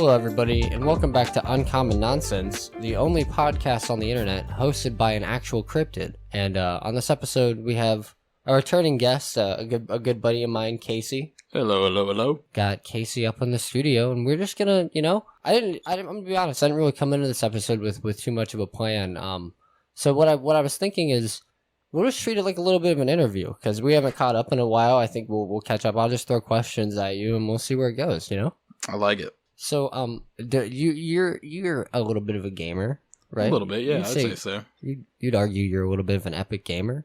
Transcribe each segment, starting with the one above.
Hello, everybody, and welcome back to Uncommon Nonsense, the only podcast on the internet hosted by an actual cryptid. And on this episode, we have a returning guest, a good buddy of mine, Casey. Hello. Got Casey up in the studio, and we're just gonna, I'm gonna be honest, I didn't really come into this episode with too much of a plan. So what I was thinking is, we'll just treat it like a little bit of an interview, because we haven't caught up in a while. I think we'll catch up. I'll just throw questions at you, and we'll see where it goes, I like it. So, you're a little bit of a gamer, right? A little bit, yeah, I'd say so. You'd argue you're a little bit of an epic gamer?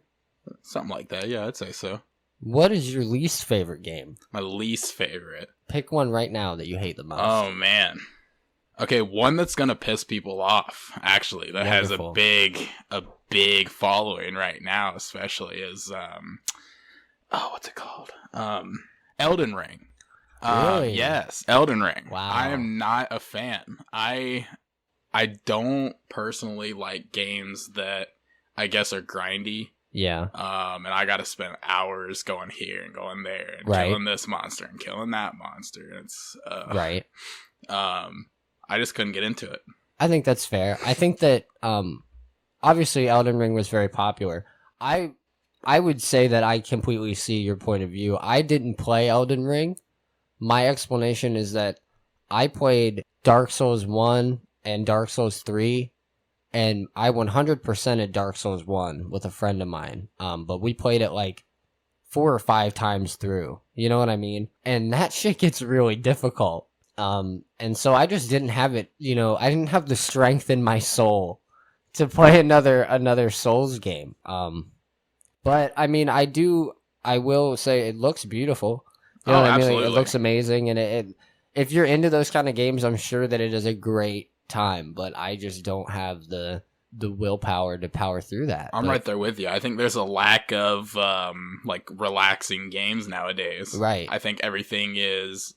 Something like that, yeah, I'd say so. What is your least favorite game? My least favorite? Pick one right now that you hate the most. Oh, man. Okay, one that's gonna piss people off, actually, that Wonderful. has a big following right now, especially, is, what's it called? Elden Ring. Really? Yes, Elden Ring. Wow. I am not a fan. I don't personally like games that I guess are grindy. Yeah. And I gotta spend hours going here and going there and Right. killing this monster and killing that monster. It's Right. I just couldn't get into it. I think that's fair. I think that obviously Elden Ring was very popular. I would say that I completely see your point of view. I didn't play Elden Ring. My explanation is that I played Dark Souls 1 and Dark Souls 3, and I 100%ed Dark Souls 1 with a friend of mine. But we played it like 4 or 5 times through. You know what I mean? And that shit gets really difficult. And so I just didn't have it, I didn't have the strength in my soul to play another Souls game. But I mean, I will say it looks beautiful. You know what I mean? Absolutely. Like, it looks amazing, and if you're into those kind of games, I'm sure that it is a great time, but I just don't have the willpower to power through that. I'm right there with you. I think there's a lack of like relaxing games nowadays. Right. I think everything is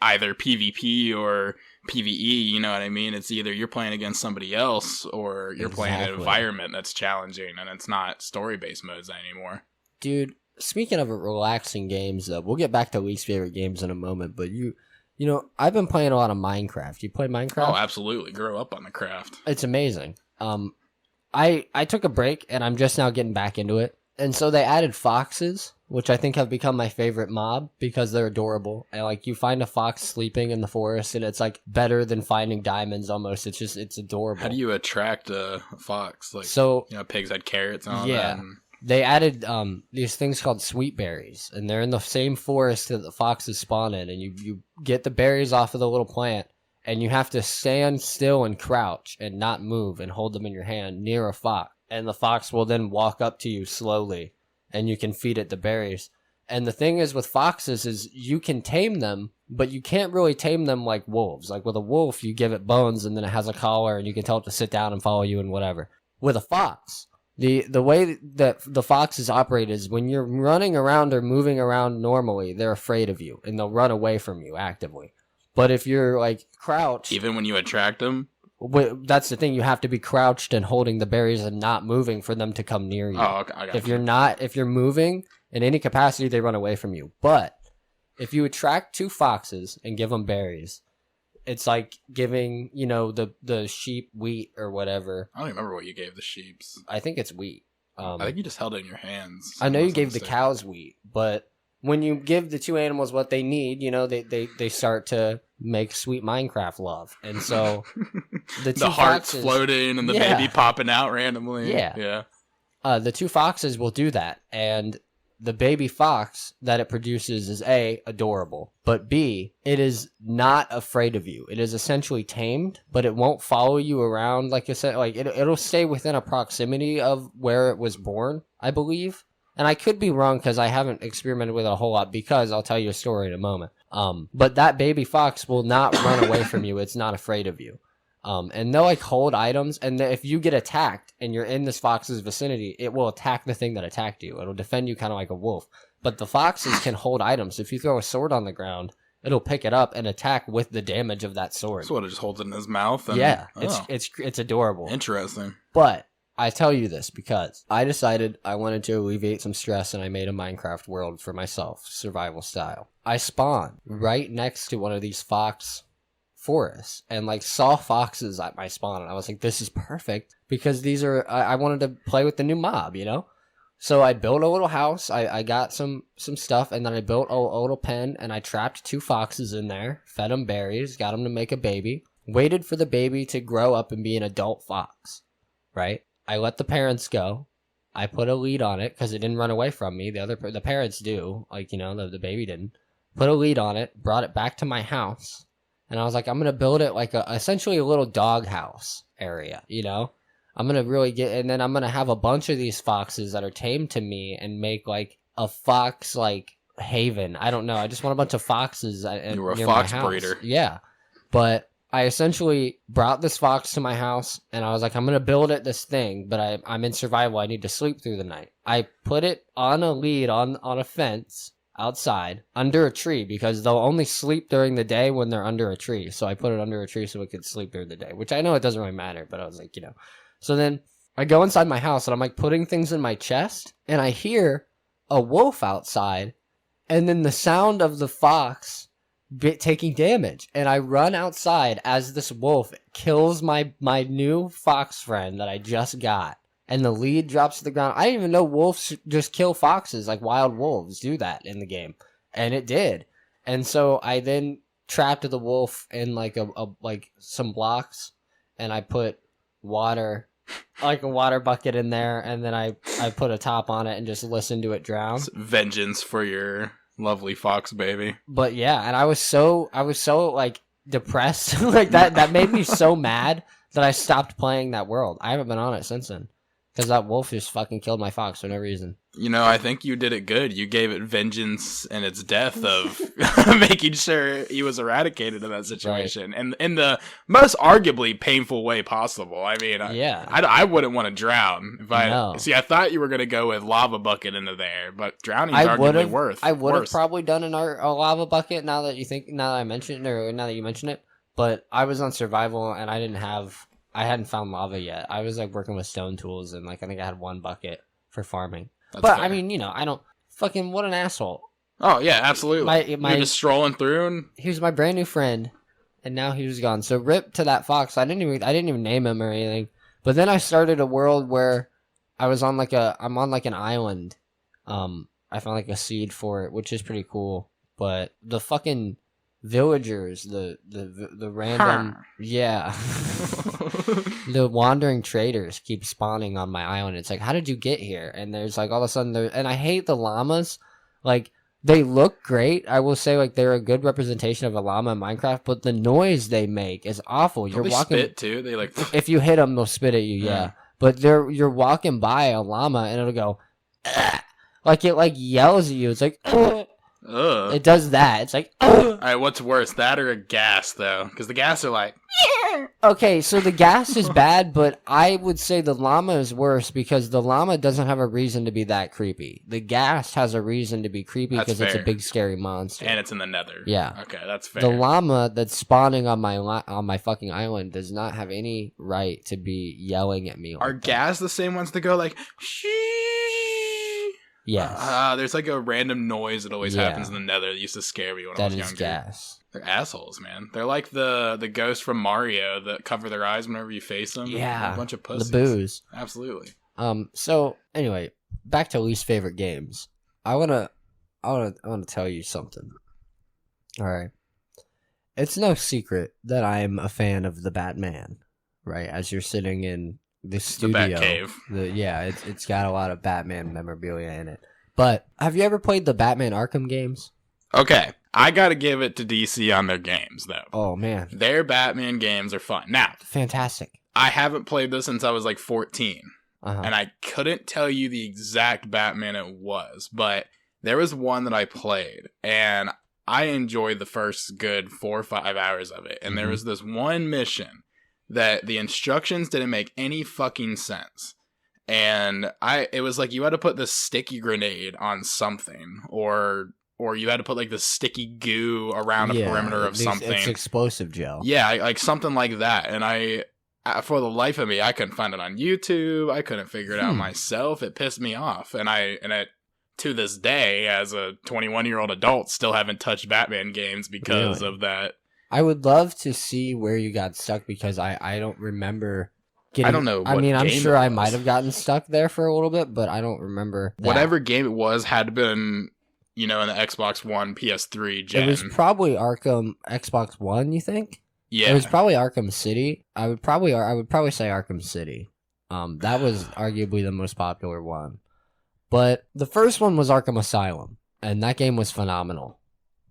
either PvP or PvE, you know what I mean? It's either you're playing against somebody else or you're playing an environment that's challenging, and it's not story-based modes anymore. Dude, speaking of relaxing games, we'll get back to least favorite games in a moment, but I've been playing a lot of Minecraft. You play Minecraft? Oh, absolutely. Grow up on the craft. It's amazing. I took a break, and I'm just now getting back into it. And so they added foxes, which I think have become my favorite mob because they're adorable. And like, you find a fox sleeping in the forest, and it's like better than finding diamonds almost. It's adorable. How do you attract a fox? Like, so, pigs had carrots and all that. Yeah. They added these things called sweet berries, and they're in the same forest that the foxes spawn in, and you get the berries off of the little plant, and you have to stand still and crouch and not move and hold them in your hand near a fox, and the fox will then walk up to you slowly, and you can feed it the berries. And the thing is with foxes is you can tame them, but you can't really tame them like wolves. Like with a wolf, you give it bones, and then it has a collar, and you can tell it to sit down and follow you and whatever. With a fox, The way that the foxes operate is when you're running around or moving around normally, they're afraid of you, and they'll run away from you actively. But if you're, like, crouched... Even when you attract them? That's the thing, you have to be crouched and holding the berries and not moving for them to come near you. Oh, okay, I got you. If you're moving, in any capacity, they run away from you. But if you attract 2 foxes and give them berries... It's like giving, the sheep wheat or whatever. I don't even remember what you gave the sheeps. I think it's wheat. I think you just held it in your hands. I know you gave the cows wheat, but when you give the 2 animals what they need, they start to make sweet Minecraft love. And so the heart's floating and the baby popping out randomly. Yeah. The 2 foxes will do that, and the baby fox that it produces is A, adorable, but B, it is not afraid of you. It is essentially tamed, but it won't follow you around like you said. Like it'll stay within a proximity of where it was born, I believe. And I could be wrong because I haven't experimented with it a whole lot, because I'll tell you a story in a moment. But that baby fox will not run away from you. It's not afraid of you. And they'll like hold items, and if you get attacked and you're in this fox's vicinity, it will attack the thing that attacked you. It'll defend you kind of like a wolf. But the foxes can hold items. If you throw a sword on the ground, it'll pick it up and attack with the damage of that sword. So what, it just holds it in his mouth? And, yeah, it's adorable. Interesting. But I tell you this because I decided I wanted to alleviate some stress, and I made a Minecraft world for myself, survival style. I spawned right next to one of these fox forest and like saw foxes at my spawn, and I was like, this is perfect because these are I wanted to play with the new mob, you know. So I built a little house. I got some stuff, and then I built a little pen, and I trapped 2 foxes in there, fed them berries, got them to make a baby, waited for the baby to grow up and be an adult fox, right? I let the parents go. I put a lead on it because it didn't run away from me. The parents do, like, you know, the baby didn't. Put a lead on it, brought it back to my house, and I was like, I'm going to build it like essentially a little dog house area, you know? I'm going to really and then I'm going to have a bunch of these foxes that are tamed to me and make like a fox like haven. I don't know. I just want a bunch of foxes. You were a fox breeder. Yeah. But I essentially brought this fox to my house and I was like, I'm going to build it this thing, but I'm in survival. I need to sleep through the night. I put it on a lead on a fence outside under a tree because they'll only sleep during the day when they're under a tree. So I put it under a tree so it could sleep during the day, which I know it doesn't really matter, but I was like, you know. So then I go inside my house and I'm like putting things in my chest and I hear a wolf outside and then the sound of the fox taking damage. And I run outside as this wolf kills my new fox friend that I just got. And the lead drops to the ground. I didn't even know wolves just kill foxes, like wild wolves do that in the game. And it did. And so I then trapped the wolf in like like some blocks and I put water, like a water bucket in there, and then I put a top on it and just listened to it drown. It's vengeance for your lovely fox baby. But yeah, and I was so like depressed. Like that made me so mad that I stopped playing that world. I haven't been on it since then because that wolf just fucking killed my fox for no reason. You know, I think you did it good. You gave it vengeance and its death of making sure he was eradicated in that situation. Right. And in the most arguably painful way possible. I mean, yeah. I wouldn't want to drown. If I thought you were going to go with lava bucket into there, but drowning's arguably worse. I would have probably done a lava bucket now that I mentioned it, or now that you mention it. But I was on survival and I hadn't found lava yet. I was like working with stone tools and like I think I had 1 bucket for farming. That's fair. I mean, you know, I don't fucking what an asshole. Oh yeah, absolutely. You're just strolling through and he was my brand new friend, and now he was gone. So rip to that fox. I didn't even name him or anything. But then I started a world where I'm on like an island. I found like a seed for it, which is pretty cool. But the fucking villagers, the random yeah. The wandering traders keep spawning on my island. It's like, how did you get here? And there's like all of a sudden and I hate the llamas. Like they look great. I will say like they're a good representation of a llama in Minecraft, but the noise they make is awful. You're walking spit too. They like if you hit them, they'll spit at you. Yeah. But you're walking by a llama and it'll go like it like yells at you. It's like ugh. It does that. It's like all right, what's worse, that or a gas though? Because the gas are like okay, so the gas is bad, but I would say the llama is worse because the llama doesn't have a reason to be that creepy. The gas has a reason to be creepy because it's a big scary monster. And it's in the nether. Yeah. Okay, that's fair. The llama that's spawning on my fucking island does not have any right to be yelling at me. Are gas the same ones that go like, shee? Yes. There's like a random noise that always happens in the nether that used to scare me when I was younger. That is gas. They're assholes, man. They're like the ghosts from Mario that cover their eyes whenever you face them. Yeah. A bunch of pussies. The booze. Absolutely. So anyway, back to least favorite games. I wanna tell you something. All right. It's no secret that I'm a fan of the Batman, right? As you're sitting in the studio. The Batcave. It's got a lot of Batman memorabilia in it. But have you ever played the Batman Arkham games? Okay. I gotta give it to DC on their games, though. Oh, man. Their Batman games are fun. Now, fantastic. I haven't played this since I was like 14. And I couldn't tell you the exact Batman it was, but there was one that I played, and I enjoyed the first good 4 or 5 hours of it. And there was this one mission that the instructions didn't make any fucking sense. And it was like you had to put this sticky grenade on something, or you had to put like the sticky goo around a perimeter of something. It's explosive gel. Yeah, like something like that. And for the life of me, I couldn't find it on YouTube. I couldn't figure it out myself. It pissed me off. And to this day, as a 21-year-old adult, still haven't touched Batman games because of that I would love to see where you got stuck because I don't remember getting... I don't know. I mean, I'm sure I might have gotten stuck there for a little bit, but I don't remember that. Whatever game it was had been, in the Xbox One, PS3 gen. It was probably Arkham Xbox One, you think? Yeah. It was probably Arkham City. I would probably say Arkham City. That was arguably the most popular one. But the first one was Arkham Asylum, and that game was phenomenal.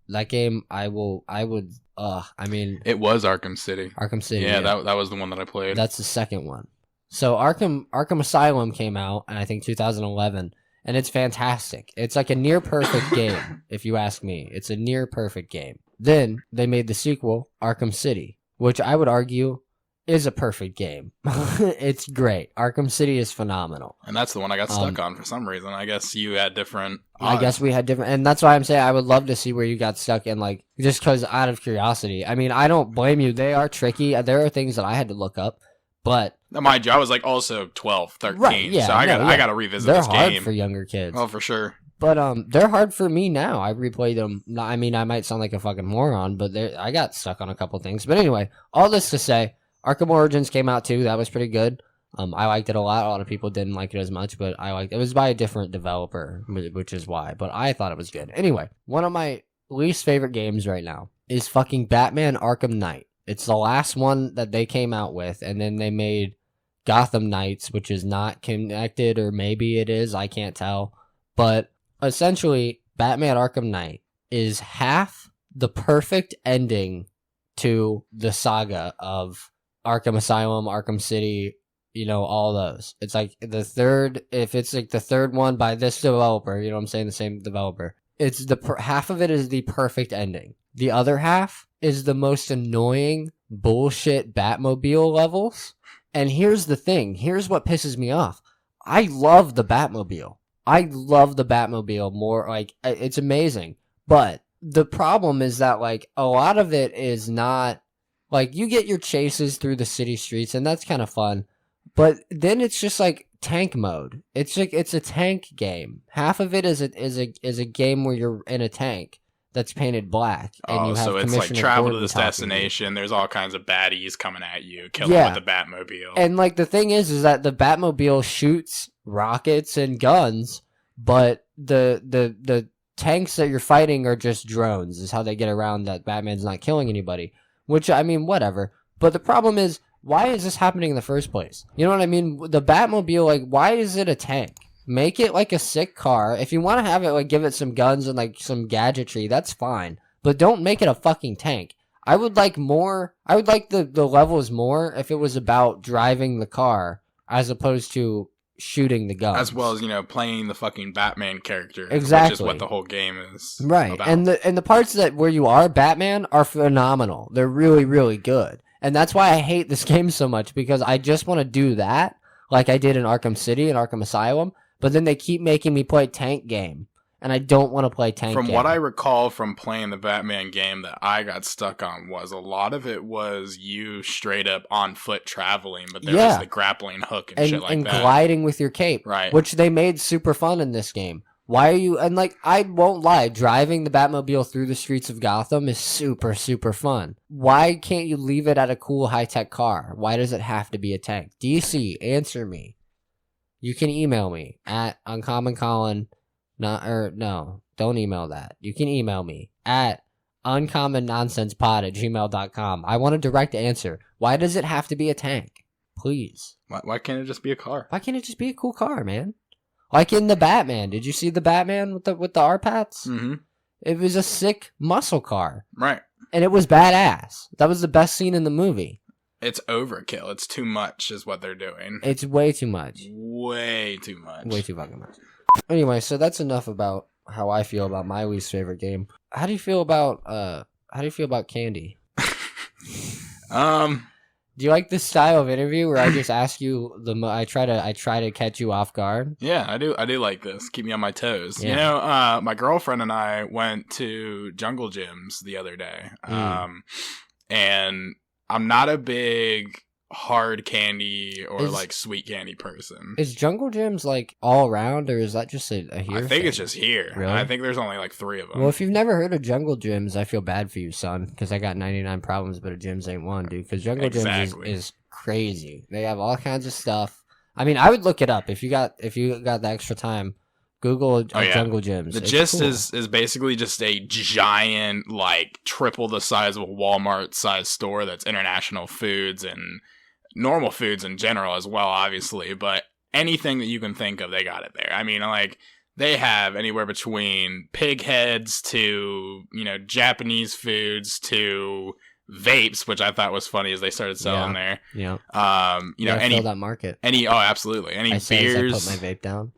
That game, it was Arkham City. Arkham City. Yeah, that was the one that I played. That's the second one. So Arkham Asylum came out in, I think, 2011, and it's fantastic. It's like a near perfect game, if you ask me. It's a near perfect game. Then they made the sequel, Arkham City, which I would argue is a perfect game. It's great. Arkham City is phenomenal. And that's the one I got stuck on for some reason. I guess you had different odds. I guess we had different, and that's why I'm saying I would love to see where you got stuck in, like, just because out of curiosity. I mean, I don't blame you. They are tricky. There are things that I had to look up, but... Now, mind you, I was like also 12, 13, right, yeah, so I got to revisit this game. They're hard for younger kids. Oh, for sure. But they're hard for me now. I replayed them. I mean, I might sound like a fucking moron, but I got stuck on a couple things. But anyway, all this to say, Arkham Origins came out too. That was pretty good. I liked it a lot. A lot of people didn't like it as much, but I liked it. It was by a different developer, which is why. But I thought it was good. Anyway, one of my least favorite games right now is fucking Batman Arkham Knight. It's the last one that they came out with, and then they made Gotham Knights, which is not connected, or maybe it is. I can't tell. But essentially, Batman Arkham Knight is half the perfect ending to the saga of Arkham Asylum, Arkham City, all those. It's like the third one by this developer, you know what I'm saying, the same developer. It's half of it is the perfect ending. The other half is the most annoying bullshit Batmobile levels. And here's the thing. Here's what pisses me off. I love the Batmobile. I love the Batmobile more. Like, it's amazing. But the problem is that, like, a lot of it is not... Like, you get your chases through the city streets, and that's kind of fun. But then it's just, like, tank mode. It's like, it's a tank game. Half of it is a game where you're in a tank that's painted black. And you have so it's like travel to this destination. There's all kinds of baddies coming at you, killing with the Batmobile. And, like, the thing is that the Batmobile shoots rockets and guns, but the tanks that you're fighting are just drones, is how they get around that Batman's not killing anybody. Which, I mean, whatever. But the problem is, why is this happening in the first place? You know what I mean? The Batmobile, like, why is it a tank? Make it, like, a sick car. If you want to have it, like, give it some guns and, like, some gadgetry, that's fine. But don't make it a fucking tank. I would like the levels more if it was about driving the car as opposed to shooting the guns. As well as, playing the fucking Batman character. Exactly. Which is what the whole game is right. about. And the parts that where you are Batman are phenomenal. They're really, really good. And that's why I hate this game so much, because I just want to do that like I did in Arkham City and Arkham Asylum, but then they keep making me play tank game. And I don't want to play tank game. From what I recall from playing the Batman game that I got stuck on was a lot of it was you straight up on foot traveling, but there was the grappling hook and shit like that. And gliding with your cape. Right. Which they made super fun in this game. Why are you... And, like, I won't lie. Driving the Batmobile through the streets of Gotham is super, super fun. Why can't you leave it at a cool high-tech car? Why does it have to be a tank? DC, answer me. You can email me at uncommoncolin... No, don't email that. You can email me at uncommonnonsensepod@gmail.com. I want a direct answer. Why does it have to be a tank? Please. Why can't it just be a car? Why can't it just be a cool car, man? Like in the Batman. Did you see the Batman with the R-Pats? Mm-hmm. It was a sick muscle car. Right. And it was badass. That was the best scene in the movie. It's overkill. It's too much is what they're doing. It's way too much. Way too much. Way too fucking much. Anyway, so that's enough about how I feel about my least favorite game. How do you feel about candy? Do you like this style of interview where I just ask you I try to catch you off guard? Yeah, I do like this. Keep me on my toes. Yeah. My girlfriend and I went to Jungle Gyms the other day. And I'm not a big hard candy or like sweet candy person. Is Jungle Gyms like all around, or is that just a here? I think it's just here. Really? I think there's only like 3 of them. Well, if you've never heard of Jungle Gyms, I feel bad for you, son, because I got 99 problems, but a gyms ain't one, dude. Because Jungle Gyms is crazy. They have all kinds of stuff. I mean, I would look it up if you got the extra time. Google Jungle Gyms. The gist is basically just a giant, like, triple the size of a Walmart-sized store that's international foods and normal foods in general as well, obviously. But anything that you can think of, they got it there. I mean, like, they have anywhere between pig heads to, Japanese foods to vapes, which I thought was funny as they started selling there. Yeah. Any fill that market. Absolutely. Any beers. I put my vape down.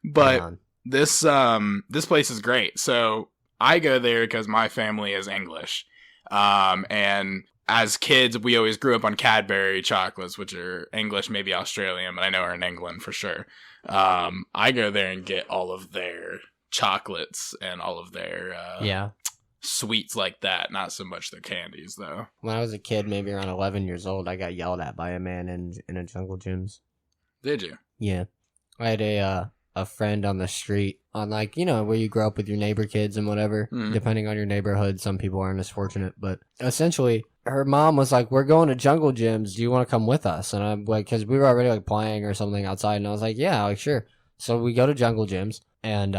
But this place is great. So I go there because my family is English, and as kids we always grew up on Cadbury chocolates, which are English, maybe Australian, but I know are in England for sure. I go there and get all of their chocolates and all of their sweets like that. Not so much their candies though. When I was a kid, maybe around 11 years old, I got yelled at by a man in a Jungle Gyms. Did you? Yeah. I had a friend on the street, on like, where you grow up with your neighbor kids and whatever, depending on your neighborhood. Some people aren't as fortunate, but essentially her mom was like, we're going to Jungle Gyms. Do you want to come with us? And I'm like, cause we were already like playing or something outside. And I was like, yeah, like sure. So we go to Jungle Gyms and,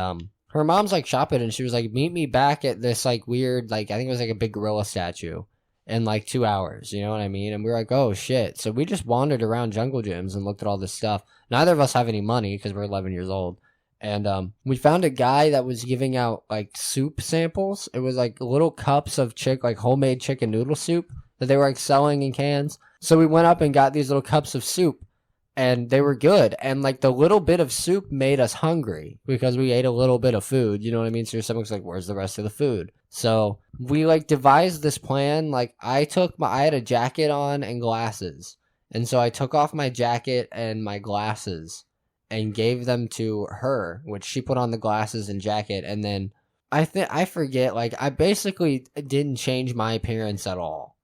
her mom's like shopping and she was like, meet me back at this like weird, like, I think it was like a big gorilla statue in like 2 hours. You know what I mean? And we were like, oh shit. So we just wandered around Jungle Gyms and looked at all this stuff. Neither of us have any money because we're 11 years old. And we found a guy that was giving out like soup samples. It was like little cups of like homemade chicken noodle soup that they were like selling in cans. So we went up and got these little cups of soup and they were good. And like the little bit of soup made us hungry because we ate a little bit of food. You know what I mean? So your stomach's like, where's the rest of the food? So we like devised this plan. Like I had a jacket on and glasses. And so I took off my jacket and my glasses and gave them to her, which she put on the glasses and jacket. And then I forget, like I basically didn't change my appearance at all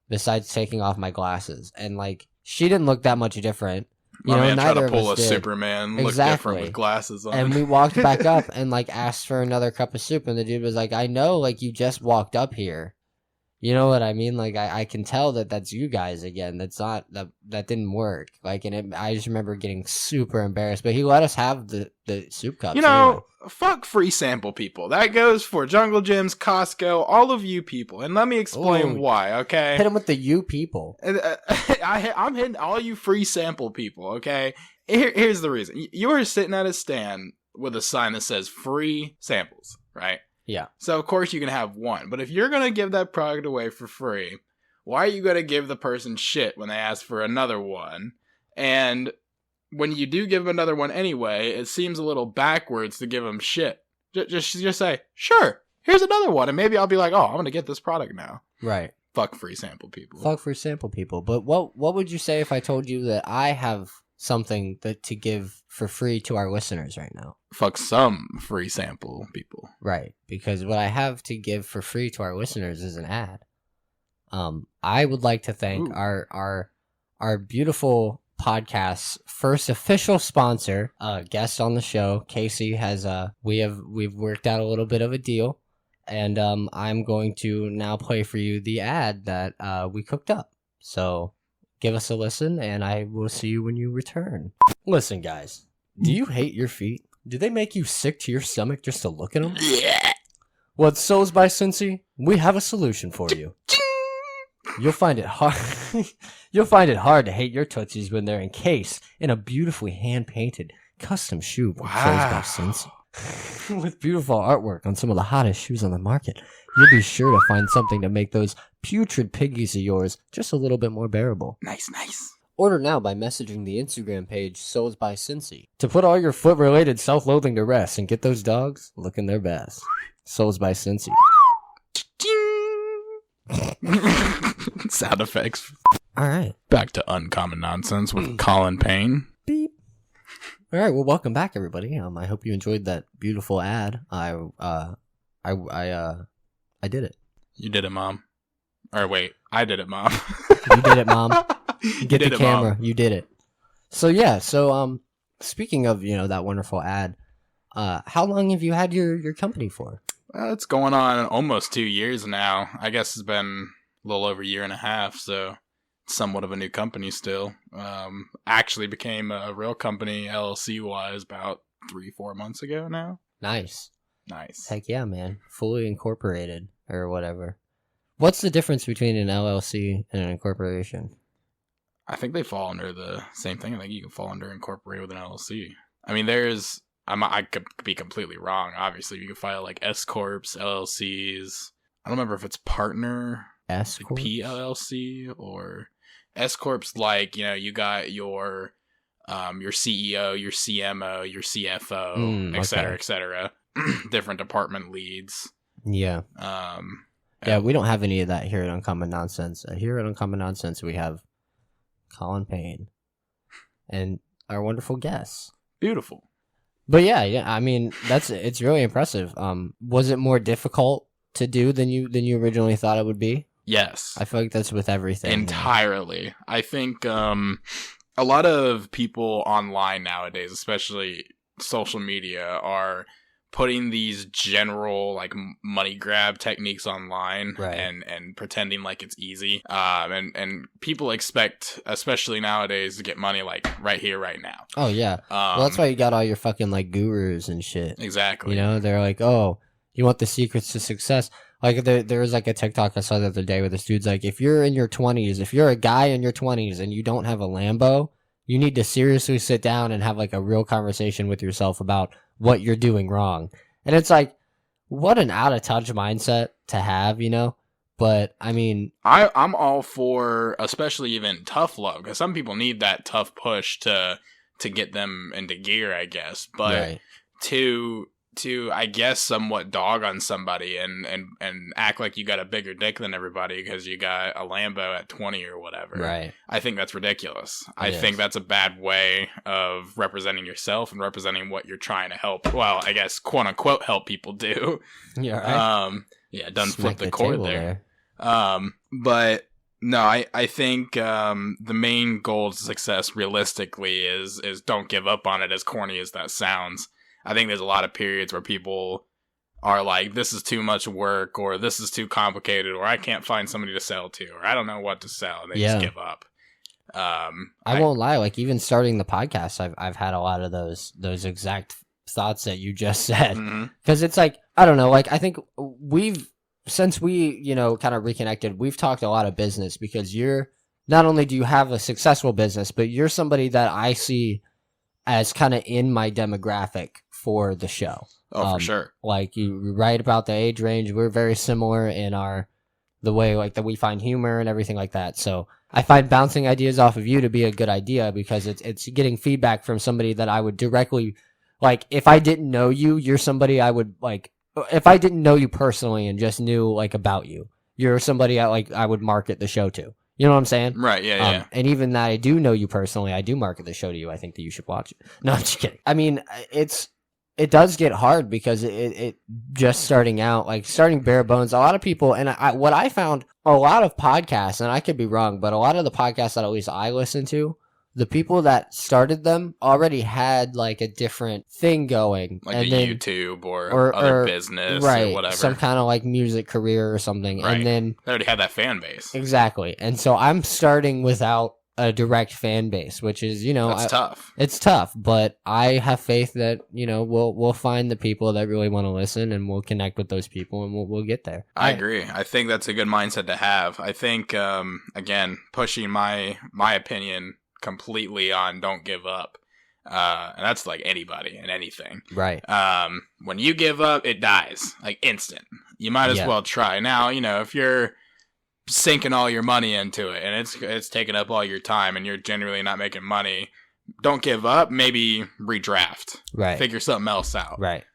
besides taking off my glasses. And like, she didn't look that much different. Try to pull a Superman look different with glasses on. And we walked back up and like asked for another cup of soup. And the dude was like, I know, like you just walked up here. You know what I mean? Like, I can tell that that's you guys again. That's not, that didn't work. Like, and I just remember getting super embarrassed. But he let us have the soup cups. Anyway. Fuck free sample people. That goes for Jungle Gyms, Costco, all of you people. And let me explain why, okay? Hit him with the you people. I'm hitting all you free sample people, okay? Here's the reason. You were sitting at a stand with a sign that says free samples, right? Yeah. So, of course, you can have one. But if you're going to give that product away for free, why are you going to give the person shit when they ask for another one? And when you do give them another one anyway, it seems a little backwards to give them shit. Just say, sure, here's another one. And maybe I'll be like, oh, I'm going to get this product now. Right. Fuck free sample people. Fuck free sample people. But what would you say if I told you that I have something to give for free to our listeners right now? Fuck some free sample people. Right, because what I have to give for free to our listeners is an ad. I would like to thank our beautiful podcast's first official sponsor, guest on the show. Casey has we've worked out a little bit of a deal, and I'm going to now play for you the ad that we cooked up. So give us a listen, and I will see you when you return. Listen, guys, do you hate your feet? Do they make you sick to your stomach just to look at them? Yeah. Well, at Souls by Cincy, we have a solution for you. You'll find it hard. You'll find it hard to hate your tootsies when they're encased in a beautifully hand-painted custom shoe from Souls by Cincy. With beautiful artwork on some of the hottest shoes on the market, you'll be sure to find something to make those putrid piggies of yours just a little bit more bearable. Nice. Order now by messaging the Instagram page Souls by Cincy to put all your foot-related self-loathing to rest and get those dogs looking their best. Souls by Cincy. Sound effects. All right. Back to Uncommon Nonsense with Colin Payne. Beep. All right. Well, welcome back, everybody. I hope you enjoyed that beautiful ad. I did it. You did it, Mom. Or wait, I did it, Mom. You did it, Mom. Get the camera. Mom. You did it. So yeah. So speaking of that wonderful ad, how long have you had your company for? It's going on almost 2 years now. I guess it's been a little over a year and a half. So it's somewhat of a new company still. Actually became a real company LLC wise about 3-4 months ago now. Nice. Heck yeah, man. Fully incorporated or whatever. What's the difference between an LLC and an incorporation? I think they fall under the same thing. I think you can fall under incorporated with an LLC. I mean, I could be completely wrong. Obviously, you can file like S corps, LLCs. I don't remember if it's partner, S corps, like PLLC, or S corps. Like you got your CEO, your CMO, your CFO, et cetera, et cetera. Different department leads. Yeah. Yeah, we don't have any of that here at Uncommon Nonsense. Here at Uncommon Nonsense, we have Colin Payne and our wonderful guests. Beautiful. But yeah, I mean, it's really impressive. Was it more difficult to do than you originally thought it would be? Yes. I feel like that's with everything. Entirely. I think a lot of people online nowadays, especially social media, are putting these general like money grab techniques online, right, and pretending like it's easy. And people expect, especially nowadays, to get money like right here, right now. Oh yeah. Well, that's why you got all your fucking like gurus and shit. Exactly. They're like, oh, you want the secrets to success? Like there was like a TikTok I saw the other day where this dude's like, if you're in your 20s, if you're a guy in your 20s and you don't have a Lambo, you need to seriously sit down and have like a real conversation with yourself about what you're doing wrong. And it's like, what an out of touch mindset to have, But I mean, I'm all for, especially even tough love, because some people need that tough push to get them into gear, I guess. But right, to I guess somewhat dog on somebody and act like you got a bigger dick than everybody because you got a Lambo at 20 or whatever. Right. I think that's ridiculous. I think that's a bad way of representing yourself and representing what you're trying to help. Well, I guess quote unquote help people do. Yeah. Right. Yeah. Done flip the cord there. But no, I think the main goal to success realistically is don't give up on it. As corny as that sounds. I think there's a lot of periods where people are like, this is too much work, or this is too complicated, or I can't find somebody to sell to, or I don't know what to sell, and they just give up. I won't lie, like even starting the podcast, I've had a lot of those exact thoughts that you just said. Because it's like, I don't know, like I think since we, kind of reconnected, we've talked a lot of business, because not only do you have a successful business, but you're somebody that I see as kind of in my demographic for the show. Oh, for sure. Like you write about the age range. We're very similar in the way like that we find humor and everything like that. So I find bouncing ideas off of you to be a good idea, because it's getting feedback from somebody that I would directly, like if I didn't know you, you're somebody I would like, if I didn't know you personally and just knew like about you, you're somebody I would market the show to. You know what I'm saying? Right, yeah. And even that I do know you personally, I do market the show to you. I think that you should watch it. No, I'm just kidding. I mean, it does get hard, because it just starting out, like starting bare bones. A lot of people, and what I found, a lot of podcasts, and I could be wrong, but a lot of the podcasts that at least I listen to, the people that started them already had like a different thing going, like and then, YouTube or other business, right, or whatever, some kind of like music career or something, right. And then they already had that fan base. Exactly, and so I'm starting without a direct fan base, which is that's tough. It's tough, but I have faith that we'll find the people that really want to listen, and we'll connect with those people, and we'll get there. I agree. I think that's a good mindset to have. I think again, pushing my opinion completely on don't give up, and that's like anybody and anything, right? When you give up, it dies like instant. You might as well try. Now if you're sinking all your money into it and it's taking up all your time and you're generally not making money, don't give up. Maybe redraft, right? Figure something else out, right?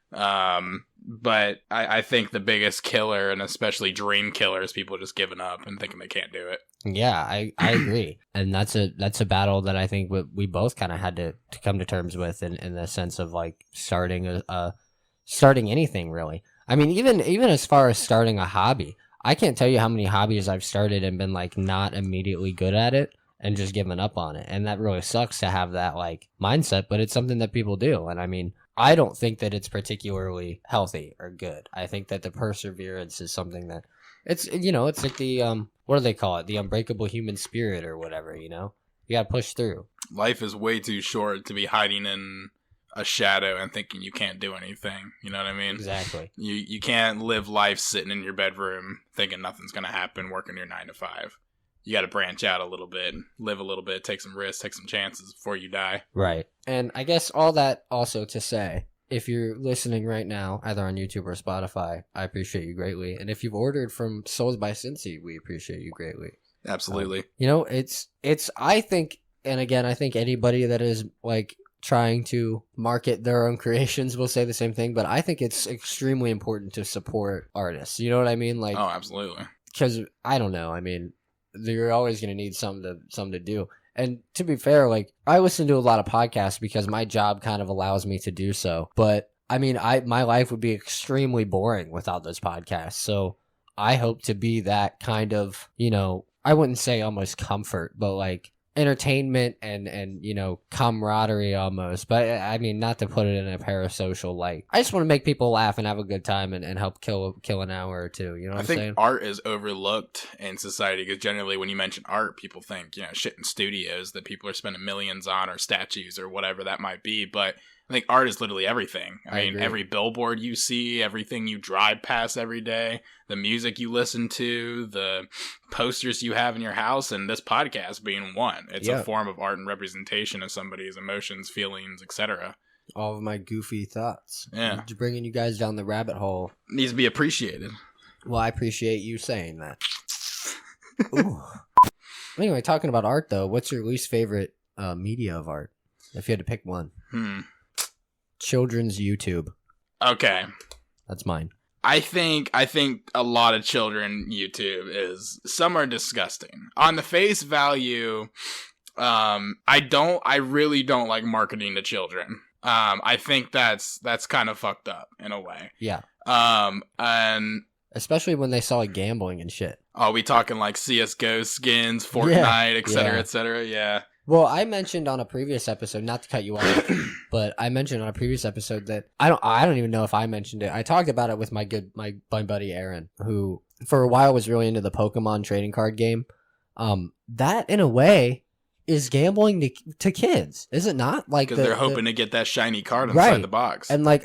But I think the biggest killer, and especially dream killer, is people just giving up and thinking they can't do it. Yeah, I agree. And that's a battle that I think we both kind of had to come to terms with in the sense of like starting anything really. I mean, even as far as starting a hobby, I can't tell you how many hobbies I've started and been like not immediately good at it and just given up on it. And that really sucks to have that like mindset, but it's something that people do. And I mean, I don't think that it's particularly healthy or good. I think that the perseverance is something that it's, it's like the, what do they call it? The unbreakable human spirit or whatever, you got to push through. Life is way too short to be hiding in a shadow and thinking you can't do anything. You know what I mean? Exactly. You can't live life sitting in your bedroom thinking nothing's going to happen, working your 9 to 5. You got to branch out a little bit, live a little bit, take some risks, take some chances before you die. Right. And I guess all that also to say, if you're listening right now, either on YouTube or Spotify, I appreciate you greatly. And if you've ordered from Souls by Cincy, we appreciate you greatly. Absolutely. I think, and again, I think anybody that is like trying to market their own creations will say the same thing, but I think it's extremely important to support artists. You know what I mean? Like, oh, absolutely. Because I don't know. I mean, you're always going to need something to do. And to be fair, like I listen to a lot of podcasts because my job kind of allows me to do so. But I mean, my life would be extremely boring without those podcasts. So I hope to be that kind of, I wouldn't say almost comfort, but like entertainment and camaraderie almost. But I mean, not to put it in a parasocial light. I just want to make people laugh and have a good time and help kill an hour or two. You know what I'm saying? I think art is overlooked in society because generally when you mention art, people think, shit in studios that people are spending millions on or statues or whatever that might be. But I think art is literally everything. I mean, agree. Every billboard you see, everything you drive past every day, the music you listen to, the posters you have in your house, and this podcast being one. It's a form of art and representation of somebody's emotions, feelings, etc. All of my goofy thoughts. Yeah. Bringing you guys down the rabbit hole. Needs to be appreciated. Well, I appreciate you saying that. Ooh. Anyway, talking about art, though, what's your least favorite media of art? If you had to pick one. Children's YouTube. Okay. That's mine. I think a lot of children YouTube some are disgusting. On the face value, I really don't like marketing to children. I think that's kind of fucked up in a way. Yeah. And especially when they saw like gambling and shit. Oh, we talking like CS:GO skins, Fortnite, etc., etc. Yeah. Well, I mentioned on a previous episode, not to cut you off, but I mentioned on a previous episode that I don't even know if I mentioned it. I talked about it with my buddy Aaron, who for a while was really into the Pokemon trading card game. That in a way is gambling to kids, is it not? Like because they're hoping to get that shiny card inside the box, and like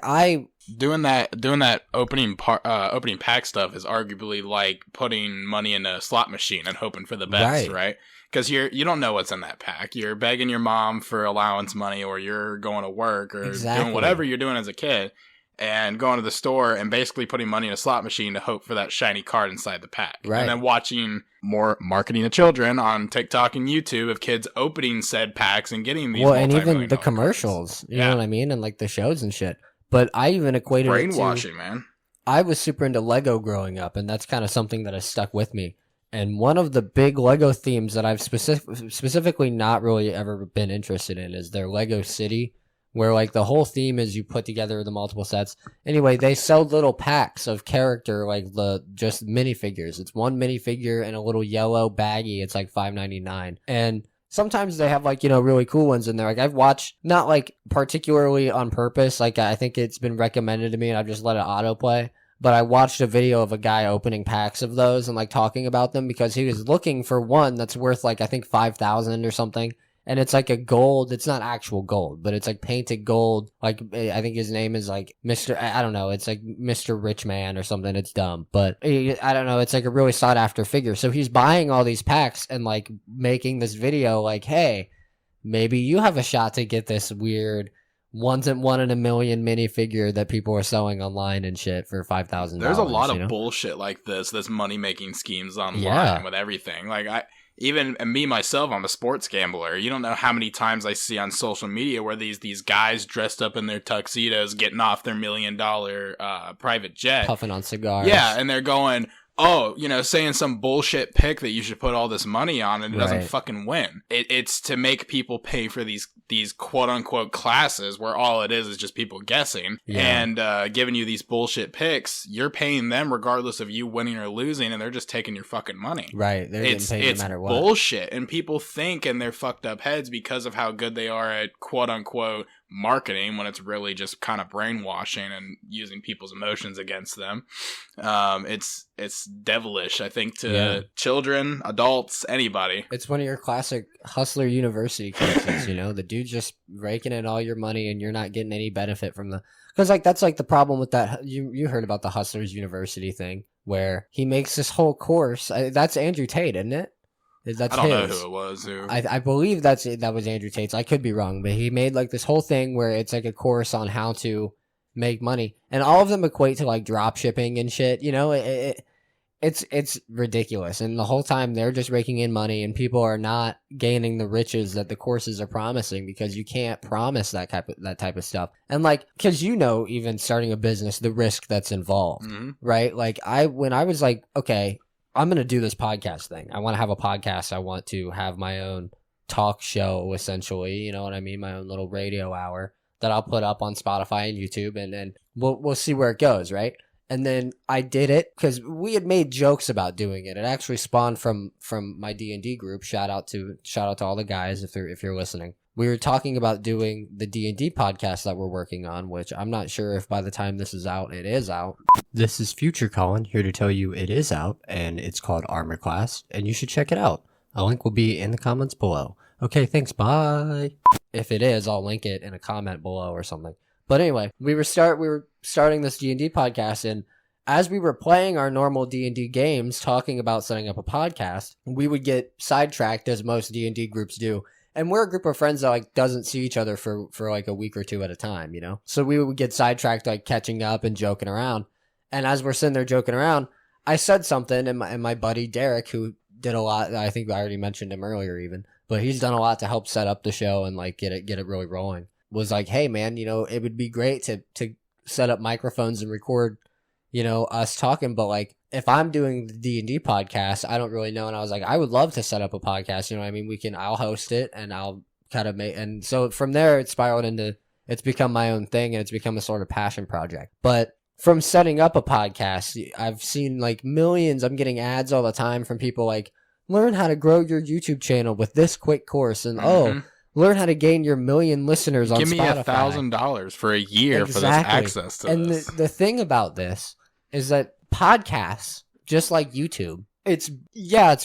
doing that opening pack stuff is arguably like putting money in a slot machine and hoping for the best, right? Because you don't know what's in that pack. You're begging your mom for allowance money, or you're going to work, or doing whatever you're doing as a kid, and going to the store and basically putting money in a slot machine to hope for that shiny card inside the pack. Right. And then watching more marketing to children on TikTok and YouTube of kids opening said packs and getting these. Well, and even the commercials, you know what I mean, and like the shows and shit. But I even equated brainwashing, man. I was super into Lego growing up, and that's kind of something that has stuck with me. And one of the big Lego themes that I've specifically not really ever been interested in is their Lego City, where like the whole theme is you put together the multiple sets. Anyway, they sell little packs of character, like just minifigures. It's one minifigure in a little yellow baggie. It's like $5.99. And sometimes they have like, really cool ones in there. Like I've watched, not like particularly on purpose. Like I think it's been recommended to me and I've just let it autoplay. But I watched a video of a guy opening packs of those and like talking about them because he was looking for one that's worth like, I think 5,000 or something. And it's like a gold. It's not actual gold, but it's like painted gold. Like I think his name is like I don't know. It's like Mr. Rich Man or something. It's dumb, but I don't know. It's like a really sought after figure. So he's buying all these packs and like making this video like, hey, maybe you have a shot to get this weird one in a million minifigure that people are selling online and shit for $5,000. There's a lot of bullshit like this money making schemes online with everything. Like even me myself, I'm a sports gambler. You don't know how many times I see on social media where these guys dressed up in their tuxedos getting off their $1 million private jet, puffing on cigars. Yeah, and they're going, oh, saying some bullshit pick that you should put all this money on and it doesn't fucking win. It's to make people pay for these quote unquote classes where all it is just people guessing and giving you these bullshit picks. You're paying them regardless of you winning or losing, and they're just taking your fucking money. Right. They're getting paid no matter what. It's bullshit. And people think in their fucked up heads because of how good they are at quote unquote marketing, when it's really just kind of brainwashing and using people's emotions against them. It's devilish, I think, to children, adults, anybody. It's one of your classic Hustler University cases, the dude's just raking in all your money and you're not getting any benefit from because that's the problem with that. You heard about the Hustlers University thing where he makes this whole course. That's Andrew Tate, isn't it? That's I don't know who it was. I believe that was Andrew Tate's. I could be wrong, but he made this whole thing where it's a course on how to make money, and all of them equate to drop shipping and shit. It's ridiculous, and the whole time they're just raking in money, and people are not gaining the riches that the courses are promising because you can't promise that type of stuff. And because even starting a business, the risk that's involved, right? When I was okay, I'm going to do this podcast thing. I want to have a podcast. I want to have my own talk show, essentially. You know what I mean? My own little radio hour that I'll put up on Spotify and YouTube, and we'll see where it goes, right? And then I did it because we had made jokes about doing it. It actually spawned from my D&D group. Shout out to all the guys if you're listening. We were talking about doing the D&D podcast that we're working on, which I'm not sure if by the time this is out, it is out. This is Future Colin here to tell you it is out, and it's called Armor Class, and you should check it out. A link will be in the comments below. Okay, thanks, bye. If it is, I'll link it in a comment below or something. But anyway, we were starting this D&D podcast, and as we were playing our normal D&D games, talking about setting up a podcast, we would get sidetracked, as most D&D groups do. And we're a group of friends that doesn't see each other for a week or two at a time, So we would get sidetracked, catching up and joking around. And as we're sitting there joking around, I said something, and my buddy Derek, who did a lot, I think I already mentioned him earlier even, but he's done a lot to help set up the show and get it really rolling. Was hey man, it would be great to set up microphones and record, us talking, but if I'm doing the D&D podcast, I don't really know. And I was I would love to set up a podcast. I'll host it and I'll kind of make, and so from there it spiraled into, it's become my own thing and it's become a sort of passion project. But from setting up a podcast, I've seen millions, I'm getting ads all the time from people learn how to grow your YouTube channel with this quick course. And learn how to gain your 1 million listeners on Spotify. Give me $1,000 for a year for this access to this. And the thing about this is that podcasts, just like YouTube, it's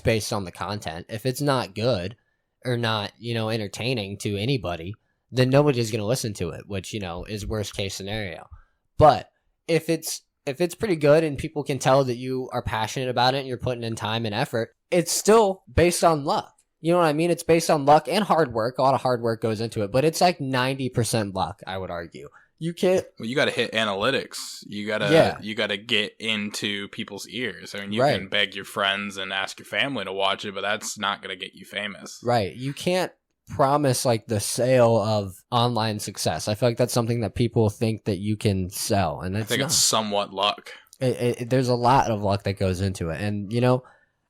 based on the content. If it's not good or not, entertaining to anybody, then nobody's going to listen to it, which, is worst case scenario. But if it's pretty good and people can tell that you are passionate about it and you're putting in time and effort, it's still based on luck. You know what I mean? It's based on luck and hard work. A lot of hard work goes into it, but it's 90% luck, I would argue. You can't. Well, you got to hit analytics. You gotta get into people's ears. You can beg your friends and ask your family to watch it, but that's not gonna get you famous. Right. You can't promise the sale of online success. I feel that's something that people think that you can sell, and I think it's somewhat luck. There's a lot of luck that goes into it, and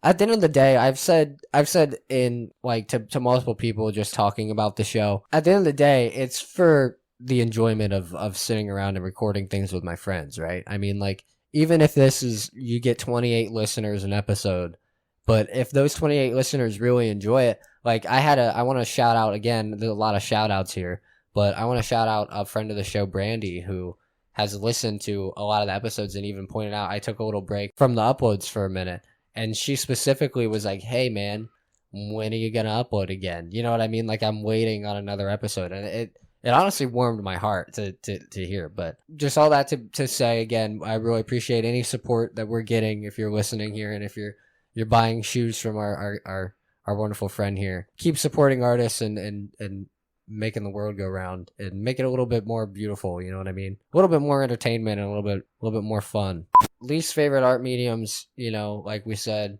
at the end of the day, I've said in to multiple people just talking about the show. At the end of the day, it's for the enjoyment of sitting around and recording things with my friends, right? Even if you get 28 listeners an episode, but if those 28 listeners really enjoy it, I want to shout out again, there's a lot of shout outs here, but I want to shout out a friend of the show, Brandy, who has listened to a lot of the episodes and even pointed out I took a little break from the uploads for a minute. And she specifically was hey man, when are you going to upload again? You know what I mean? I'm waiting on another episode. And it honestly warmed my heart to hear. But just all that to say, again, I really appreciate any support that we're getting if you're listening here and if you're buying shoes from our wonderful friend here. Keep supporting artists and making the world go round and make it a little bit more beautiful, you know what I mean? A little bit more entertainment and a little bit more fun. Least favorite art mediums, like we said,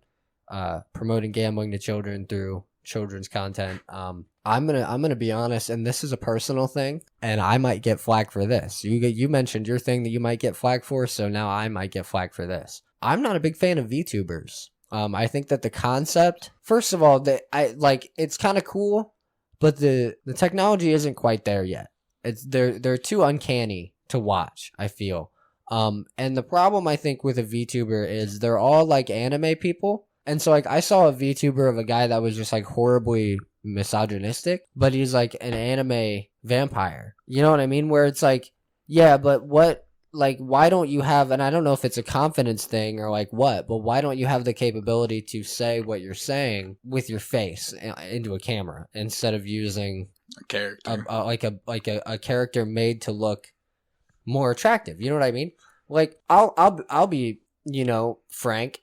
promoting gambling to children through children's content. I'm gonna be honest, and this is a personal thing, and I might get flack for this. You mentioned your thing that you might get flack for, so now I might get flack for this. I'm not a big fan of VTubers. I think that the concept, first of all, it's kind of cool, but the technology isn't quite there yet. They're too uncanny to watch, I feel. And the problem I think with a VTuber is they're all like anime people. And so like I saw a VTuber of a guy that was just like horribly misogynistic, but he's like an anime vampire. You know what I mean? Where it's like, yeah, but what, like, why don't you have, and I don't know if it's a confidence thing or like what, but why don't you have the capability to say what you're saying with your face into a camera instead of using a character, a character made to look more attractive? You know what I mean? Like, I'll be, frank.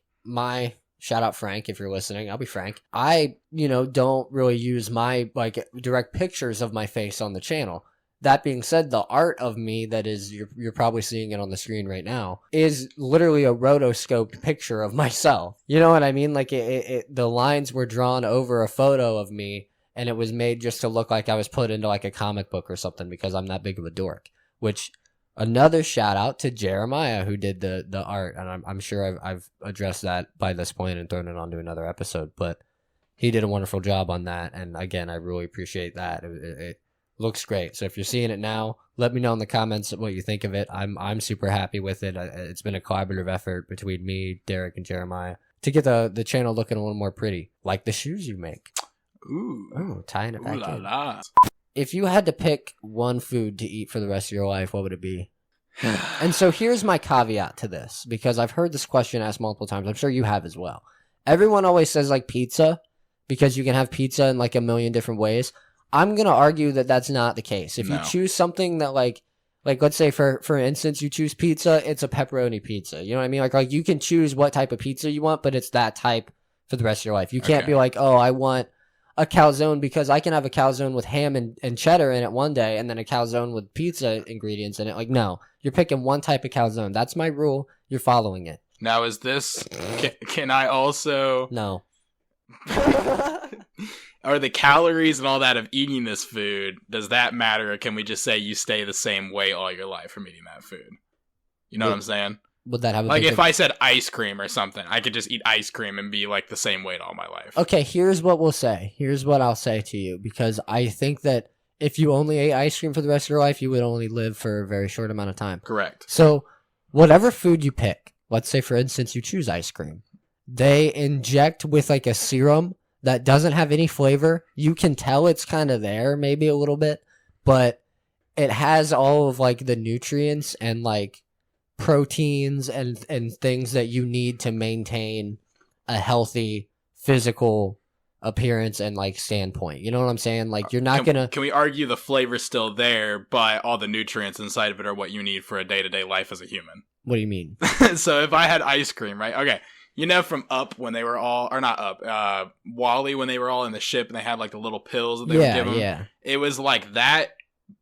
Shout out Frank if you're listening. I'll be frank. I, don't really use my like direct pictures of my face on the channel. That being said, the art of me that is, you're probably seeing it on the screen right now, is literally a rotoscoped picture of myself. You know what I mean? Like the lines were drawn over a photo of me, and it was made just to look like I was put into like a comic book or something because I'm that big of a dork. Which, another shout out to Jeremiah who did the art, and I'm sure I've addressed that by this point and thrown it onto another episode, but he did a wonderful job on that, and again, I really appreciate that. It looks great. So if you're seeing it now, let me know in the comments what you think of it. I'm super happy with it. It's been a collaborative effort between me, Derek, and Jeremiah to get the channel looking a little more pretty, like the shoes you make. Ooh, tying it back in. If you had to pick one food to eat for the rest of your life, what would it be? And so here's my caveat to this, because I've heard this question asked multiple times. I'm sure you have as well. Everyone always says like pizza, because you can have pizza in like a million different ways. I'm going to argue that that's not the case. If you choose something that like let's say for instance, you choose pizza, it's a pepperoni pizza. You know what I mean? Like you can choose what type of pizza you want, but it's that type for the rest of your life. You can't be like, oh, I want a calzone, because I can have a calzone with ham and cheddar in it one day, and then a calzone with pizza ingredients in it. Like, no, you're picking one type of calzone. That's my rule. You're following it. Now, is this, can I also... No. Are the calories and all that of eating this food, does that matter, or can we just say you stay the same way all your life from eating that food? You know what I'm saying? Would that have like if I said ice cream or something, I could just eat ice cream and be like the same weight all my life. Okay, here's what we'll say. Here's what I'll say to you, because I think that if you only ate ice cream for the rest of your life, you would only live for a very short amount of time. Correct. So whatever food you pick, let's say for instance you choose ice cream, they inject with like a serum that doesn't have any flavor. You can tell it's kind of there, maybe a little bit, but it has all of like the nutrients and like proteins and things that you need to maintain a healthy physical appearance and like standpoint. You know what I'm saying? Like you're not gonna... Can we argue the flavor's still there, but all the nutrients inside of it are what you need for a day-to-day life as a human? What do you mean? So if I had ice cream, right? Okay. You know, from Up when they were all, or not Up, Wall-E when they were all in the ship and they had like the little pills that they would give them. Yeah. It was like that,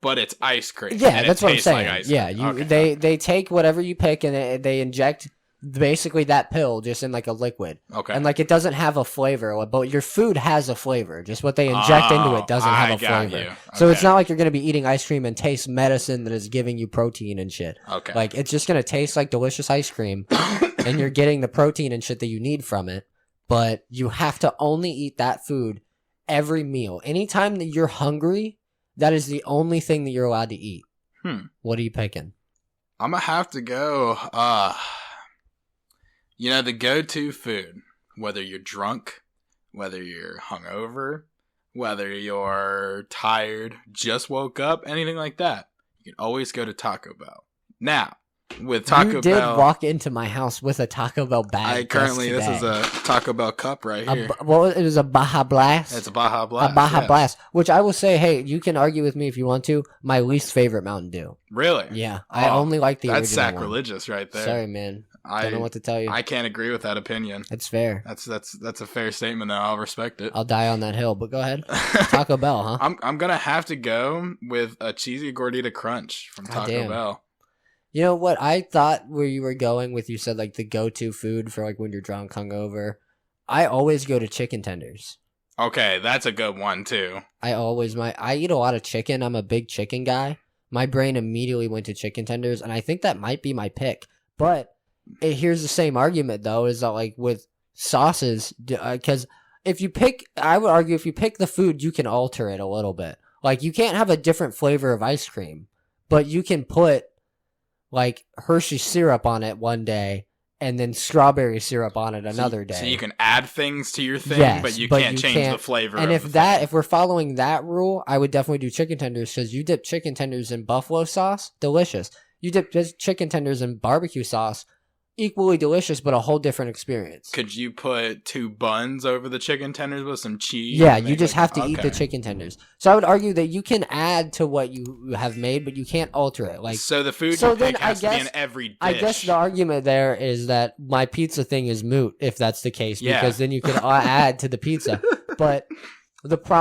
but it's ice cream. Yeah, that's what I'm saying. Like they take whatever you pick and they inject basically that pill just in like a liquid. Okay. And like it doesn't have a flavor, but your food has a flavor. Just what they inject into it doesn't have a flavor. Okay. So it's not like you're going to be eating ice cream and taste medicine that is giving you protein and shit. Okay. Like it's just going to taste like delicious ice cream and you're getting the protein and shit that you need from it. But you have to only eat that food every meal. Anytime that you're hungry, that is the only thing that you're allowed to eat. What are you picking? I'm going to have to go... You know, the go-to food, whether you're drunk, whether you're hungover, whether you're tired, just woke up, anything like that, you can always go to Taco Bell. Now, with Taco Bell... You did walk into my house with a Taco Bell bag. This is a Taco Bell cup right here. It is a Baja Blast. It's a Baja Blast. A Baja Blast, which I will say, hey, you can argue with me if you want to, my least favorite Mountain Dew. Really? Yeah. I only like the original That's sacrilegious right there. Sorry, man. I don't know what to tell you. I can't agree with that opinion. It's fair. That's a fair statement, though. I'll respect it. I'll die on that hill, but go ahead. Taco Bell, huh? I'm gonna have to go with a cheesy gordita crunch from Taco Bell. You know what I thought where you were going with, you said like the go-to food for like when you're drunk, hungover. I always go to chicken tenders. Okay, that's a good one too. I eat a lot of chicken. I'm a big chicken guy. My brain immediately went to chicken tenders, and I think that might be my pick. But here's the same argument though, is that like with sauces, because I would argue if you pick the food, you can alter it a little bit. Like you can't have a different flavor of ice cream, but you can put like Hershey syrup on it one day and then strawberry syrup on it another day. So you can add things to your thing, yes, but you can't change the flavor. And if we're following that rule, I would definitely do chicken tenders, because you dip chicken tenders in buffalo sauce, delicious. You dip chicken tenders in barbecue sauce, equally delicious, but a whole different experience. Could you put 2 buns over the chicken tenders with some cheese? Yeah, you just have to eat the chicken tenders. So I would argue that you can add to what you have made, but you can't alter it. Like, so the food you pick has to be in every dish. I guess the argument there is that my pizza thing is moot, if that's the case, because then you can add to the pizza. But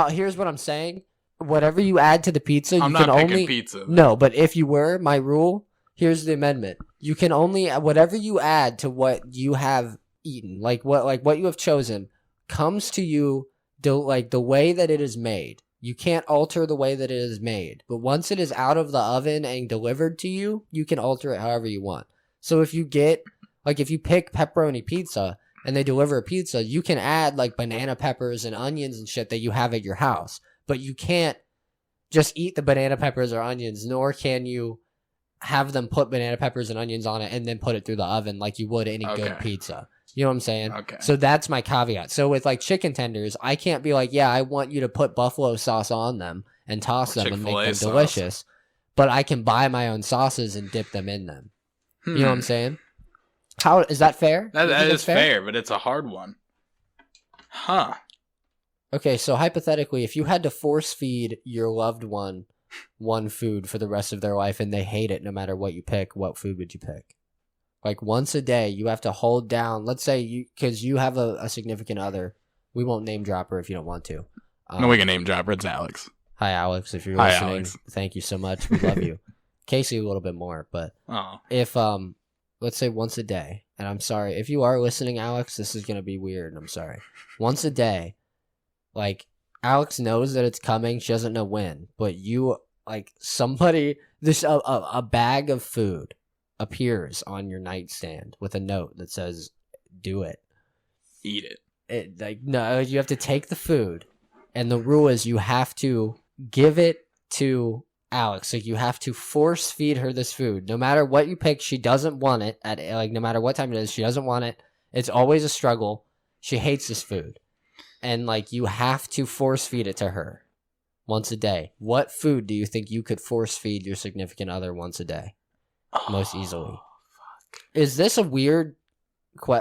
here's what I'm saying. Whatever you add to the pizza, I'm not picking pizza. No, but if you were, my rule, here's the amendment. You can only, whatever you add to what you have eaten, like what you have chosen, comes to you like the way that it is made. You can't alter the way that it is made. But once it is out of the oven and delivered to you, you can alter it however you want. So if you pick pepperoni pizza and they deliver a pizza, you can add like banana peppers and onions and shit that you have at your house. But you can't just eat the banana peppers or onions, nor can you have them put banana peppers and onions on it and then put it through the oven like you would any good pizza. You know what I'm saying? Okay. So that's my caveat. So with like chicken tenders, I can't be like, yeah, I want you to put buffalo sauce on them and toss them and make them delicious. But I can buy my own sauces and dip them in them. You know what I'm saying? How is that fair? That is fair, but it's a hard one. Huh. Okay, so hypothetically, if you had to force feed your loved one food for the rest of their life and they hate it no matter what you pick, what food would you pick? Like once a day, you have to hold down, let's say because you have a significant other. We won't name drop her if you don't want to. No, we can name drop her. It's Alex. Hi, Alex. If you're listening, Alex. Thank you so much. We love you. Casey, a little bit more, but if, let's say once a day, and I'm sorry, if you are listening, Alex, this is going to be weird, and I'm sorry. Once a day, like, Alex knows that it's coming. She doesn't know when, but you, like, a bag of food appears on your nightstand with a note that says, do it. Eat it. No, you have to take the food, and the rule is you have to give it to Alex. Like, you have to force feed her this food. No matter what you pick, she doesn't want it. No matter what time it is, she doesn't want it. It's always a struggle. She hates this food. And, like, you have to force feed it to her once a day. What food do you think you could force feed your significant other once a day? Most easily. Fuck. Is this a weird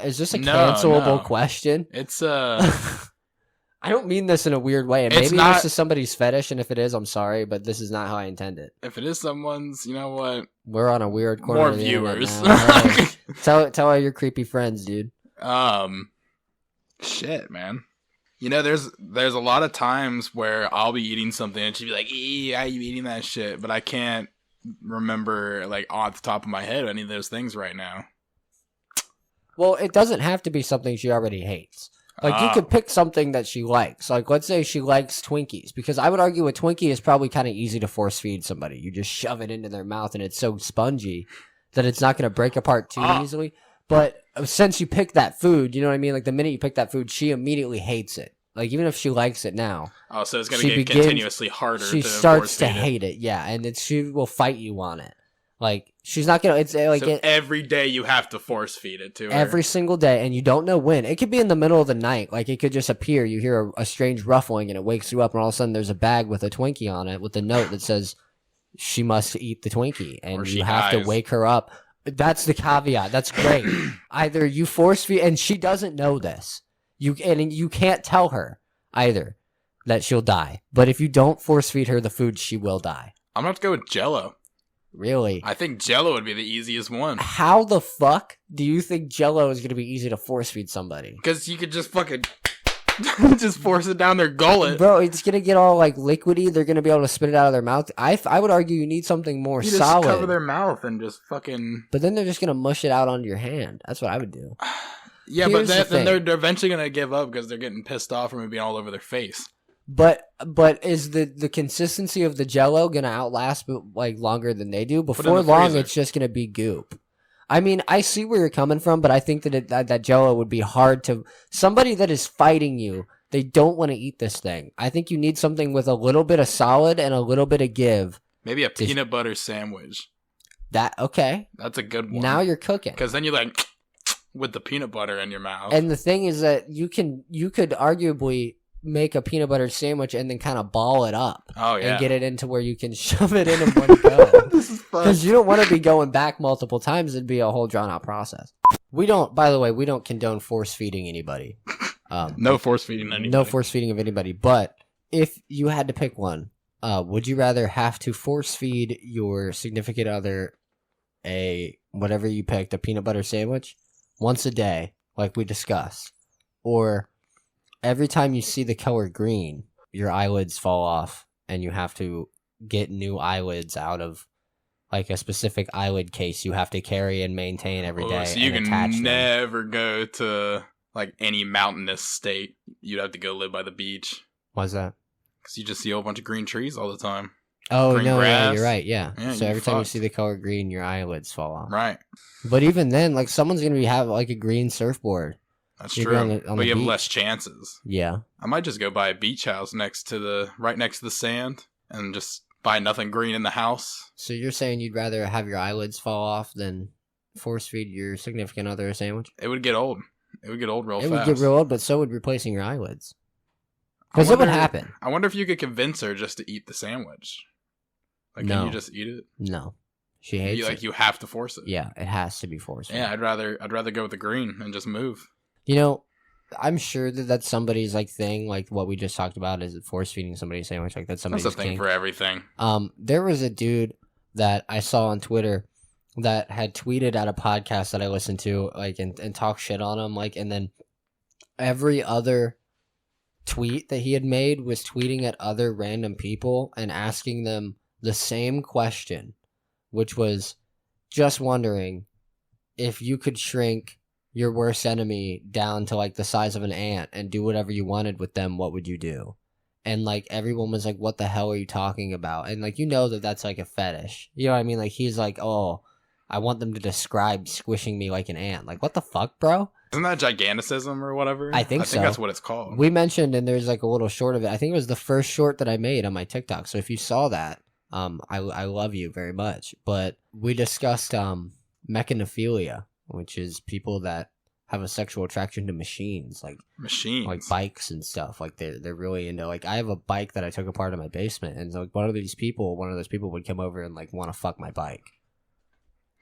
is this a cancelable question? It's I don't mean this in a weird way. And maybe this is somebody's fetish, and if it is, I'm sorry, but this is not how I intend it. If it is someone's, you know what? We're on a weird corner. More viewers. Right. Tell all your creepy friends, dude. Shit, man. You know, there's a lot of times where I'll be eating something and she'll be like, "Why are you eating that shit?" But I can't remember, like, off the top of my head any of those things right now. Well, it doesn't have to be something she already hates. Like, you could pick something that she likes. Like, let's say she likes Twinkies. Because I would argue a Twinkie is probably kind of easy to force feed somebody. You just shove it into their mouth and it's so spongy that it's not going to break apart too easily. But since you picked that food, you know what I mean? Like, the minute you pick that food, she immediately hates it. Like, even if she likes it now. Oh, so it's going to get continuously harder to force feed it. She starts to hate it, yeah. And she will fight you on it. Like, she's not gonna. It's like so every day you have to force feed it to her. Every single day, and you don't know when. It could be in the middle of the night. Like, it could just appear. You hear a strange ruffling, and it wakes you up, and all of a sudden there's a bag with a Twinkie on it with a note that says she must eat the Twinkie, and you have to wake her up. That's the caveat. That's great. Either you force feed, and she doesn't know this. You can't tell her either that she'll die. But if you don't force feed her the food, she will die. I'm gonna have to go with Jell-O. Really? I think Jell-O would be the easiest one. How the fuck do you think Jell-O is going to be easy to force feed somebody? Because you could just fucking just force it down their gullet. Bro, it's going to get all like liquidy. They're going to be able to spit it out of their mouth. I would argue you need something more solid. Just cover their mouth and just fucking... But then they're just going to mush it out onto your hand. That's what I would do. Yeah, but then they're eventually going to give up because they're getting pissed off from it being all over their face. But is the consistency of the Jell-O going to outlast like longer than they do? Before long, it's just going to be goop. I mean, I see where you're coming from, but I think that Jell-O would be hard to... Somebody that is fighting you, they don't want to eat this thing. I think you need something with a little bit of solid and a little bit of give. Maybe a peanut butter sandwich. Okay. That's a good one. Now you're cooking. Because then you're like... with the peanut butter in your mouth. And the thing is that you could arguably make a peanut butter sandwich and then kind of ball it up. Oh, yeah. And get it into where you can shove it in one go. This is fun. Because you don't want to be going back multiple times. It'd be a whole drawn out process. By the way, we don't condone force feeding anybody. No force feeding anybody. No force feeding of anybody. But if you had to pick one, would you rather have to force feed your significant other whatever you picked, a peanut butter sandwich once a day, like we discussed, or every time you see the color green, your eyelids fall off and you have to get new eyelids out of like a specific eyelid case you have to carry and maintain every day? So you can never go to like any mountainous state. You'd have to go live by the beach. Why's that? Because you just see a whole bunch of green trees all the time. Oh, green no, grass. yeah, you're right, yeah. So every time you fucked. see the color green, your eyelids fall off. Right. But even then, like, someone's going to have, like, a green surfboard. That's You're true. on But you have beach. less chances. Yeah. I might just go buy a beach house right next to the sand and just buy nothing green in the house. So you're saying you'd rather have your eyelids fall off than force feed your significant other a sandwich? It would get old. It would get old real fast. It would get real old, but so would replacing your eyelids. Because it would happen. I wonder if you could convince her just to eat the sandwich. Like, No. Can you just eat it? No. She hates it. You have to force it. Yeah, it has to be forced. Yeah, I'd rather go with the green and just move. You know, I'm sure that that's somebody's like thing, like what we just talked about, is force feeding somebody a sandwich. Like that's somebody's That's a thing king. for everything. There was a dude that I saw on Twitter that had tweeted at a podcast that I listened to, like, and talk shit on him, like, and then every other tweet that he had made was tweeting at other random people and asking them the same question, which was just wondering if you could shrink your worst enemy down to like the size of an ant and do whatever you wanted with them, what would you do? And like everyone was like, what the hell are you talking about? And like, you know that that's like a fetish. You know what I mean? Like he's like, oh, I want them to describe squishing me like an ant. Like, what the fuck, bro? Isn't that giganticism or whatever? I think so. That's what it's called. We mentioned, and there's like a little short of it. I think it was the first short that I made on my TikTok. So if you saw that, I love you very much. But we discussed mechanophilia, which is people that have a sexual attraction to machines, like bikes and stuff. Like they're really into, like, I have a bike that I took apart in my basement, and like one of those people would come over and like want to fuck my bike.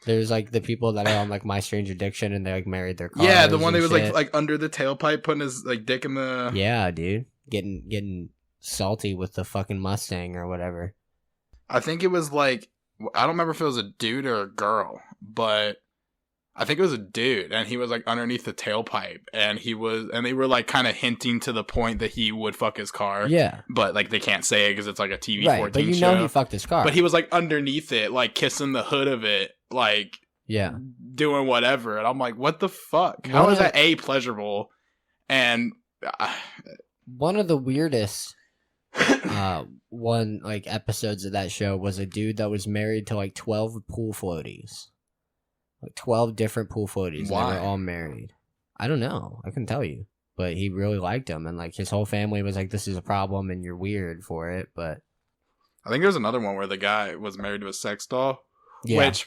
There's like the people that are on like My Strange Addiction and they like married their cars. Yeah, the one that was shit. like under the tailpipe, putting his like dick in the. Yeah, dude, getting salty with the fucking Mustang or whatever. I think it was like, I don't remember if it was a dude or a girl, but I think it was a dude, and he was like underneath the tailpipe, and they were like kind of hinting to the point that he would fuck his car. Yeah, but like they can't say it because it's like a TV 14 right, but you know he fucked his car. But he was like underneath it, like kissing the hood of it, like doing whatever, and I'm like, what the fuck? How is that pleasurable? And one of the weirdest episodes of that show was a dude that was married to like 12 pool floaties. Like 12 different pool floaties. Why? They were all married. I don't know. I couldn't tell you. But he really liked them. And like his whole family was like, this is a problem and you're weird for it. But I think there's another one where the guy was married to a sex doll. Yeah. Which,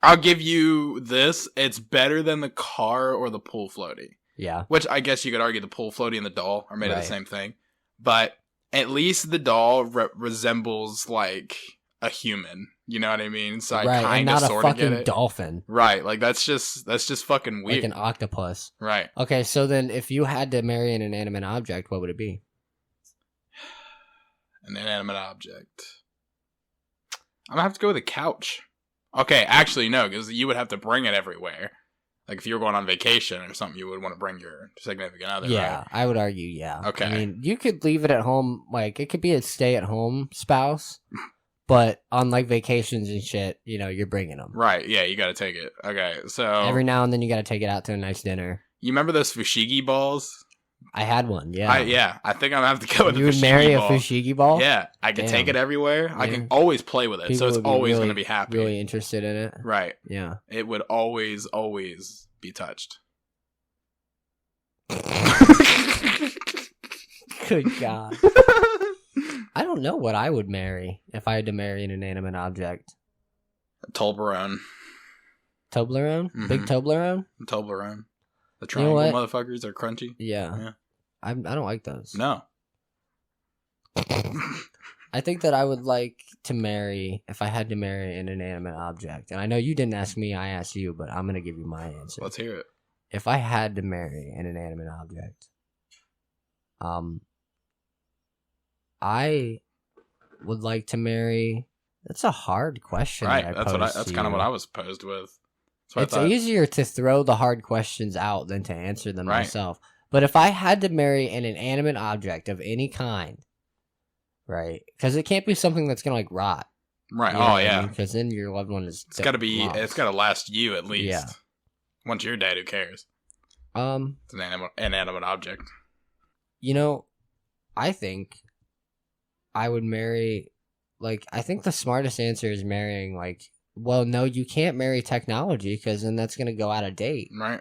I'll give you this. It's better than the car or the pool floaty. Yeah. Which I guess you could argue the pool floaty and the doll are made of the same thing. But at least the doll resembles like a human. You know what I mean? So I kind of sort of get it. Not a fucking dolphin. Right. Like that's just fucking weird. Like an octopus. Right. Okay, so then if you had to marry an inanimate object, what would it be? An inanimate object. I'm gonna have to go with a couch. Okay, actually no, because you would have to bring it everywhere. Like if you were going on vacation or something, you would want to bring your significant other. Yeah, right? I would argue. Yeah. Okay. I mean, you could leave it at home. Like it could be a stay-at-home spouse, But on like vacations and shit, you know, you're bringing them. Right, yeah, you gotta take it. Okay, so... Every now and then you gotta take it out to a nice dinner. You remember those fushigi balls? I had one, yeah. I think I'm gonna have to go with you the would fushigi marry ball. a fushigi ball? Yeah, I can take it everywhere. Yeah. I can always play with it, People so it's would be always really, gonna be happy. Really interested in it. Right. Yeah. It would always be touched. Good God. I don't know what I would marry if I had to marry an inanimate object. Toblerone. Toblerone? Mm-hmm. Big Toblerone? Toblerone. The triangle motherfuckers are crunchy. Yeah. I don't like those. No. I think that I would like to marry, if I had to marry an inanimate object. And I know you didn't ask me, I asked you, but I'm going to give you my answer. Let's hear it. If I had to marry an inanimate object, I would like to marry. That's a hard question. Right. That's kind of what I was posed with. It's easier to throw the hard questions out than to answer them myself. But if I had to marry an inanimate object of any kind, right? Because it can't be something that's gonna like rot. Right. Oh yeah. Because then your loved one is. It's gotta be. Lost. It's gotta last you at least. Yeah. Once you're dead, who cares? It's an inanimate object. You know, I think I would marry. Like, I think the smartest answer is marrying, like, well, no, you can't marry technology because then that's going to go out of date. Right.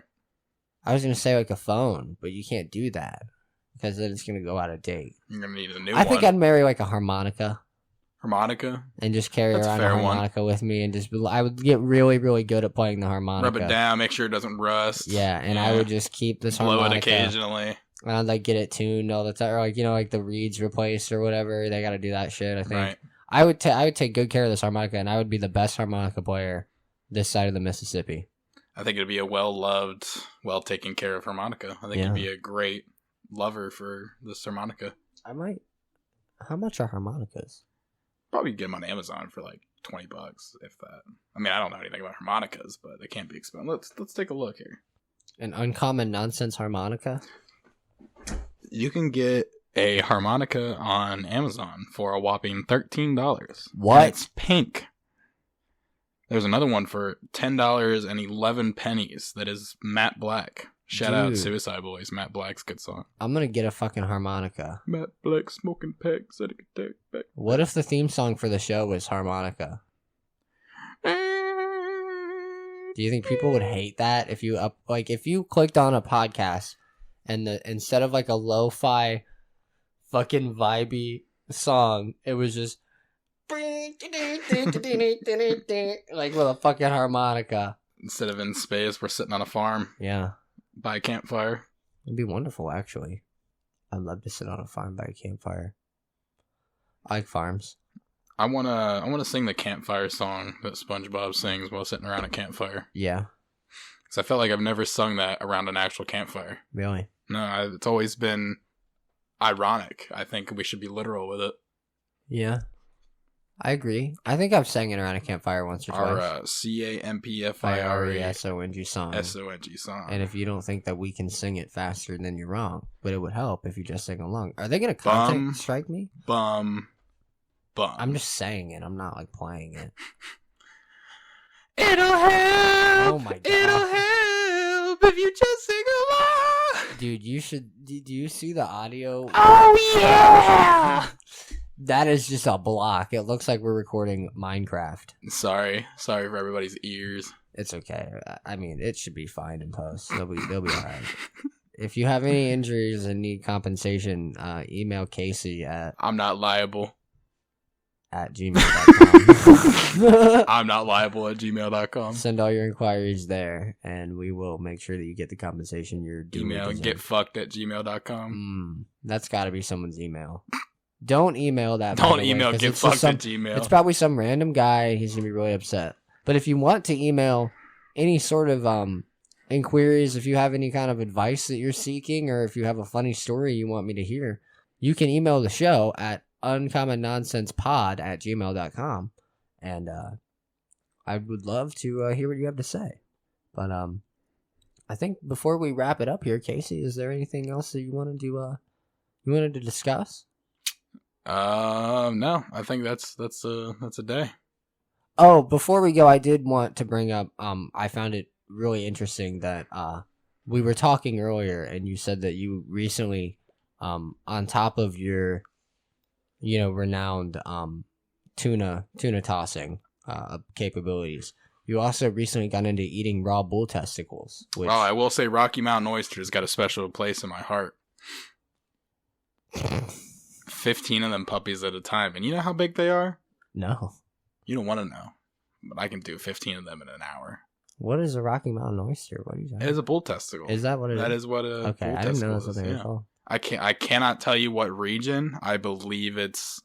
I was going to say, like, a phone, but you can't do that because then it's going to go out of date. You're going to need a new one. I think I'd marry, like, a harmonica. Harmonica? And just carry around a harmonica with me and I would get really, really good at playing the harmonica. Rub it down, make sure it doesn't rust. Yeah, and I would just keep this harmonica. Blow it occasionally. And I'd, like, get it tuned all the time. Or, like, you know, like, the reeds replaced or whatever. They got to do that shit, I think. Right. I would take good care of this harmonica, and I would be the best harmonica player this side of the Mississippi. I think it'd be a well-loved, well-taken care of harmonica. I think you'd be a great lover for this harmonica. I might. How much are harmonicas? Probably get them on Amazon for like $20, if that. I mean, I don't know anything about harmonicas, but they can't be expensive. Let's take a look here. An uncommon nonsense harmonica? You can get a harmonica on Amazon for a whopping $13. What? And it's pink. There's another one for $10.11 that is matte black. Shout out Suicide Boys. Matte Black's a good song. I'm gonna get a fucking harmonica. Matte Black smoking packs at a take back. What if the theme song for the show was harmonica? Do you think people would hate that if you if you clicked on a podcast and instead of like a lo-fi fucking vibey song, it was just like with a fucking harmonica. Instead of in space, we're sitting on a farm. Yeah. By a campfire. It'd be wonderful, actually. I'd love to sit on a farm by a campfire. I like farms. I wanna sing the campfire song that SpongeBob sings while sitting around a campfire. Yeah. Because I feel like I've never sung that around an actual campfire. Really? No, it's always been ironic. I think we should be literal with it. Yeah. I agree. I think I've sang it around a campfire once or twice. Our CAMPFIRE SONG song. SONG song. And if you don't think that we can sing it faster, then you're wrong. But it would help if you just sing along. Are they going to content strike me? Bum. I'm just saying it. I'm not like playing it. It'll help. Oh my god. It'll help if you just sing along. Dude, you should. Do you see the audio? Oh yeah. That is just a block. It looks like we're recording Minecraft. Sorry for everybody's ears. It's okay. I mean, it should be fine in post. They'll be alright. If you have any injuries and need compensation, email Casey at I'm not liable at gmail.com. I'm not liable at gmail.com. Send all your inquiries there, and we will make sure that you get the compensation you're due. Email getfucked at gmail.com. That's got to be someone's email. Don't email that. Don't email getfucked at gmail. It's probably some random guy. He's going to be really upset. But if you want to email any sort of inquiries, if you have any kind of advice that you're seeking, or if you have a funny story you want me to hear, you can email the show at uncommonnonsensepod@gmail.com, and I would love to hear what you have to say. But I think before we wrap it up here, Casey, is there anything else that you wanted to discuss? No, I think that's a day. Oh, before we go, I did want to bring up. I found it really interesting that we were talking earlier, and you said that you recently, on top of your, renowned tuna tossing capabilities, you also recently got into eating raw bull testicles. Which... I will say Rocky Mountain oysters got a special place in my heart. 15 of them puppies at a time. And you know how big they are? No. You don't want to know. But I can do 15 of them in an hour. What is a Rocky Mountain oyster? What are you talking? It is a bull testicle. Is that what it is? That is what a bull testicle is. I didn't know that's what they were called. I cannot tell you what region. I believe it's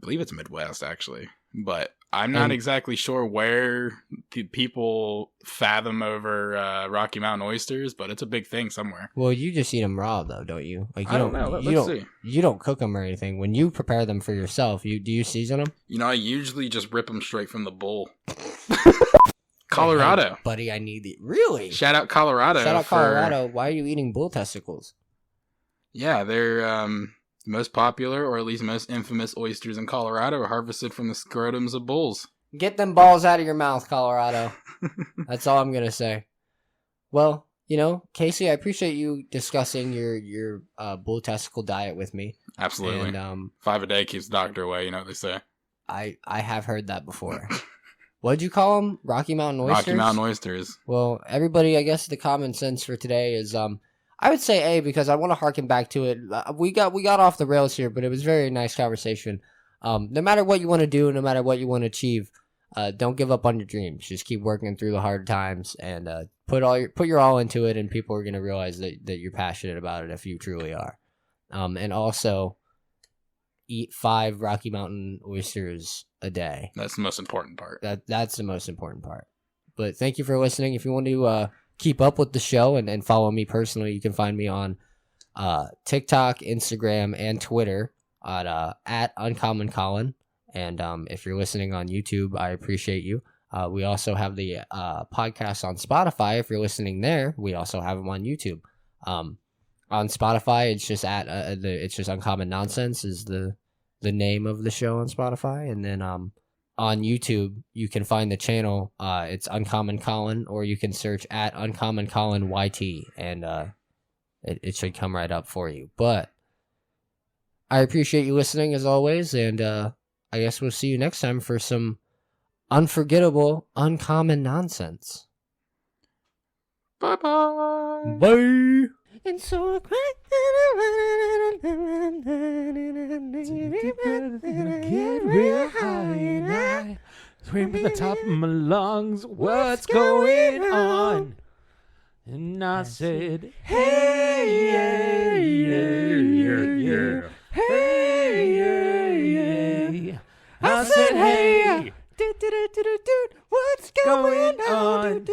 Midwest, actually. But I'm not exactly sure where the people fathom over Rocky Mountain oysters, but it's a big thing somewhere. Well, you just eat them raw, though, don't you? Like I don't know. Let's see. You don't cook them or anything. When you prepare them for yourself, do you season them? I usually just rip them straight from the bull. Colorado. Hey, buddy, I need the... Really? Shout out Colorado. Colorado. Why are you eating bull testicles? Yeah, they're... most popular, or at least most infamous oysters in Colorado are harvested from the scrotums of bulls. Get them balls out of your mouth, Colorado. That's all I'm going to say. Well, Casey, I appreciate you discussing your bull testicle diet with me. Absolutely. And 5 a day keeps the doctor away, you know what they say. I have heard that before. What'd you call them? Rocky Mountain oysters? Rocky Mountain oysters. Well, everybody, I guess the common sense for today is... I would say A because I want to harken back to it. We got off the rails here, but it was a very nice conversation. No matter what you want to do, no matter what you want to achieve, don't give up on your dreams. Just keep working through the hard times and put your all into it, and people are going to realize that you're passionate about it if you truly are. And also, eat 5 Rocky Mountain oysters a day. That's the most important part. That's the most important part. But thank you for listening. If you want to keep up with the show and follow me personally, you can find me on TikTok, Instagram, and Twitter at Uncommon Colin. And if you're listening on YouTube, I appreciate you. We also have the podcast on Spotify. If you're listening there, we also have them on YouTube. On Spotify, it's just it's just Uncommon Nonsense is the name of the show on Spotify, and then on YouTube, you can find the channel. It's Uncommon Colin, or you can search at Uncommon Colin YT, and it should come right up for you. But I appreciate you listening as always, and I guess we'll see you next time for some unforgettable, uncommon nonsense. Bye-bye. Bye. And so get real high and I scream at the top of my lungs, what's going on? And I said, hey, yeah, yeah, yeah, yeah. Hey, yeah, yeah. I said, hey, what's going on?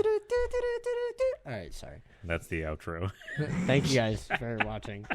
All right, sorry. That's the outro. Thank you guys for watching.